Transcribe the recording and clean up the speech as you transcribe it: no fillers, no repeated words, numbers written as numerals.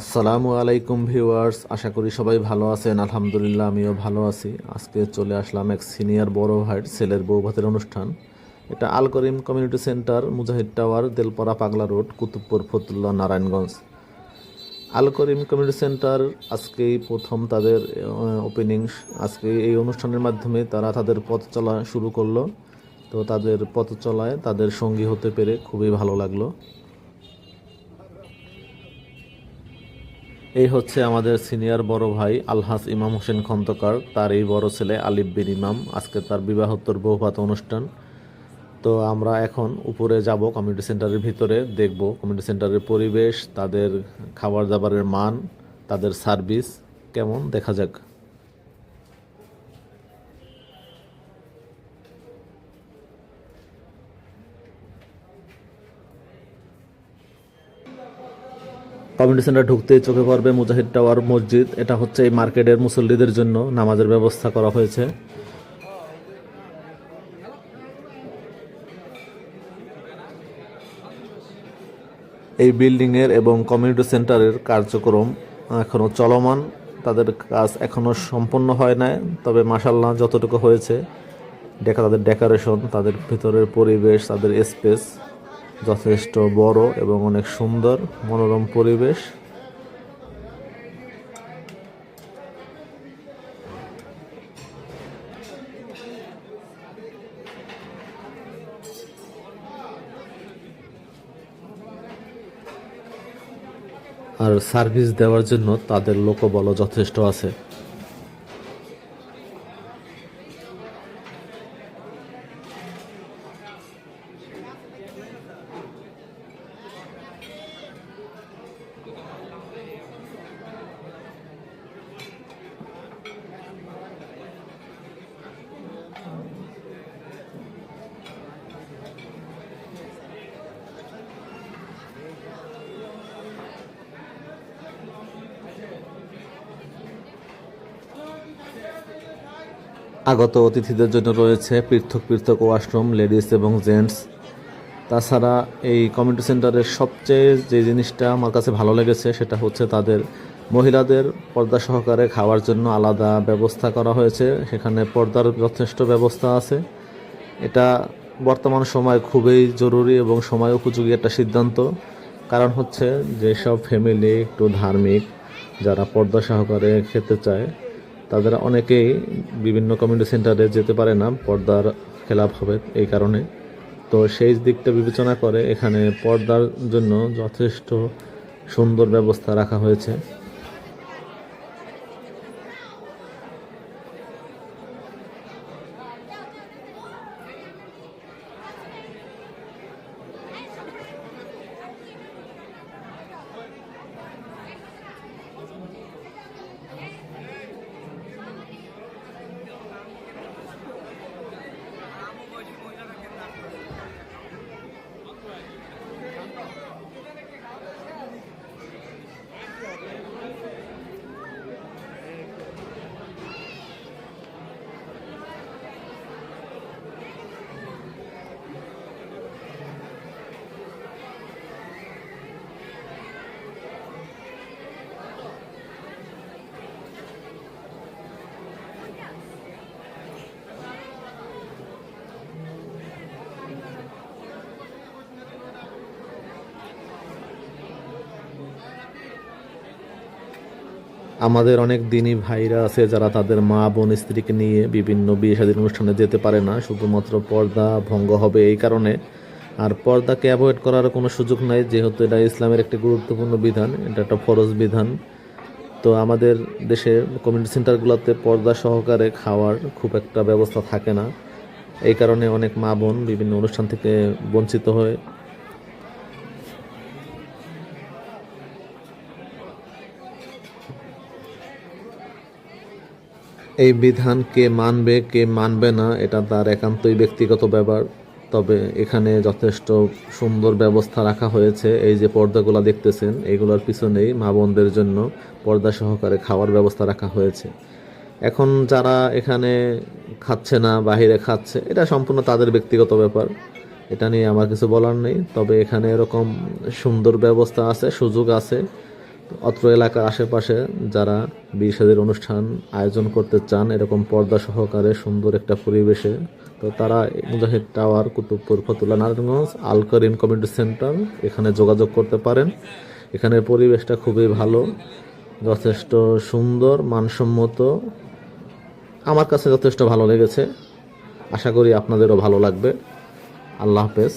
আসসালামু আলাইকুম ভিউয়ার্স, আশা করি সবাই ভালো আছেন। আলহামদুলিল্লাহ আমিও ভালো আছি। আজকে চলে আসলাম এক সিনিয়র বড় ভাইয়ের ছেলের বউ ভাতের অনুষ্ঠান। এটা আল করিম কমিউনিটি সেন্টার, মুজাহিদ টাওয়ার, দেলপাড়া পাগলা রোড, কুতুবপুর, ফতুল্লা, নারায়ণগঞ্জ। আল করিম কমিউনিটি সেন্টার আজকেই প্রথম তাদের ওপেনিং। আজকে এই অনুষ্ঠানের মাধ্যমে তারা তাদের পথ চলা শুরু করলো। তো তাদের পথ চলায় তাদের সঙ্গী হতে পেরে খুবই ভালো লাগলো। এই হচ্ছে আমাদের সিনিয়র বড় ভাই আলহাজ ইমাম হোসেন খন্দকার, তার এই বড় ছেলে আলিফ বিন ইমাম। আজকে তার বিবাহোত্তর বৌভাত অনুষ্ঠান। তো আমরা এখন উপরে যাব, কমিউনিটি সেন্টারের ভিতরে দেখব কমিউনিটি সেন্টারের পরিবেশ, তাদের খাবার দাবারের মান, তাদের সার্ভিস কেমন, দেখা যাক। কমিউনিটি সেন্টার ঢুকতেই চোখে পড়বে মুজাহিদ টাওয়ার মসজিদ। এটা হচ্ছে এই মার্কেটের মুসল্লিদের জন্য নামাজের ব্যবস্থা করা হয়েছে। এই বিল্ডিংয়ের এবং কমিউনিটি সেন্টারের কার্যক্রম এখনও চলমান, তাদের কাজ এখনও সম্পন্ন হয় নাই। তবে মাশাআল্লাহ যতটুকু হয়েছে, তাদের ডেকোরেশন, তাদের ভিতরের পরিবেশ, তাদের স্পেস যথেষ্ট বড় এবং অনেক সুন্দর মনোরম পরিবেশ। আর সার্ভিস দেওয়ার জন্য তাদের লোকবল যথেষ্ট আছে। আগত অতিথিদের জন্য রয়েছে পৃথক পৃথক ওয়াশরুম, লেডিস এবং জেন্টস। তাছাড়া এই কমিউনিটি সেন্টারের সবচেয়ে যে জিনিসটা আমার কাছে ভালো লেগেছে সেটা হচ্ছে তাদের মহিলাদের পর্দা সহকারে খাওয়ার জন্য আলাদা ব্যবস্থা করা হয়েছে। সেখানে পর্দার যথেষ্ট ব্যবস্থা আছে। এটা বর্তমান সময় খুবই জরুরি এবং সময় উপযোগী একটা সিদ্ধান্ত। কারণ হচ্ছে যেসব ফ্যামিলি একটু ধার্মিক, যারা পর্দা সহকারে খেতে চায়, তাদের অনেকেই বিভিন্ন কমিউনিটি সেন্টারে যেতে পারে না, পর্দার খেলাপ হবে এই কারণে। তো সেই দিকটা বিবেচনা করে এখানে পর্দার জন্য যথেষ্ট সুন্দর ব্যবস্থা রাখা হয়েছে। আমাদের অনেক দিনই ভাইরা আছে যারা তাদের মা বোন স্ত্রীকে নিয়ে বিভিন্ন বিয়ে শাদীর অনুষ্ঠানে যেতে পারে না, শুধুমাত্র পর্দা ভঙ্গ হবে এই কারণে। আর পর্দাকে অ্যাভয়েড করার কোনো সুযোগ নাই, যেহেতু এটা ইসলামের একটি গুরুত্বপূর্ণ বিধান, এটা একটা ফরজ বিধান। তো আমাদের দেশের কমিউনিটি সেন্টারগুলোতে পর্দা সহকারে খাওয়ার খুব একটা ব্যবস্থা থাকে না। এই কারণে অনেক মা বোন বিভিন্ন অনুষ্ঠান থেকে বঞ্চিত হয়। এই বিধান কে মানবে কে মানবে না এটা তার একান্তই ব্যক্তিগত ব্যাপার। তবে এখানে যথেষ্ট সুন্দর ব্যবস্থা রাখা হয়েছে। এই যে পর্দাগুলো দেখতেছেন, এগুলোর পিছনেই মা বোনদের জন্য পর্দা সহকারে খাওয়ার ব্যবস্থা রাখা হয়েছে। এখন যারা এখানে খাচ্ছে না, বাহিরে খাচ্ছে, এটা সম্পূর্ণ তাদের ব্যক্তিগত ব্যাপার, এটা নিয়ে আমার কিছু বলার নেই। তবে এখানে এরকম সুন্দর ব্যবস্থা আছে, সুযোগ আছে। অত্র এলাকার আশেপাশে যারা বিয়ে শাদীর অনুষ্ঠান আয়োজন করতে চান এরকম পর্দা সহকারে সুন্দর একটা পরিবেশে, তো তারা মুজাহিদ টাওয়ার, কুতুবপুর, ফতুল্লা, নারায়ণগঞ্জ আল করিম কমিউনিটি সেন্টার এখানে যোগাযোগ করতে পারেন। এখানের পরিবেশটা খুবই ভালো, যথেষ্ট সুন্দর, মানসম্মত। আমার কাছে যথেষ্ট ভালো লেগেছে, আশা করি আপনাদেরও ভালো লাগবে। আল্লাহ হাফেজ।